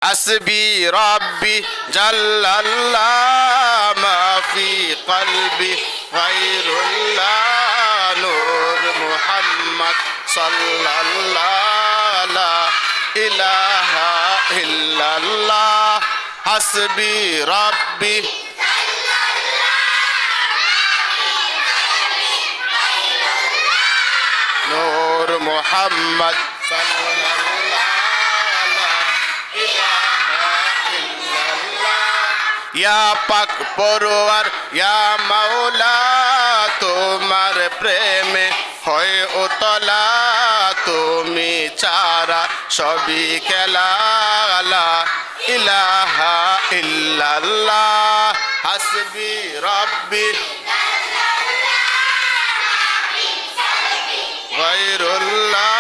হাসবি রব্বি জাল্লাল্লাহ মা ফি কলবি গায়রুল্লাহ নূর মুহাম্মদ সাল্লাল্লাহ লা ইলাহা ইল্লাল্লাহ হাসবি রব্বি নূর মুহাম্মদ সাল্লাল্লাহ লা ইলাহা ইল্লাল্লাহ ইয়া পাক পরওয়ার ইয়া মাওলা তোমার প্রেমে হয় উতলা তুমি চারা সবই খেলা লা ইলাহা ইল্লাল্লাহ হাসবি রব্বি গায়রুল্লাহ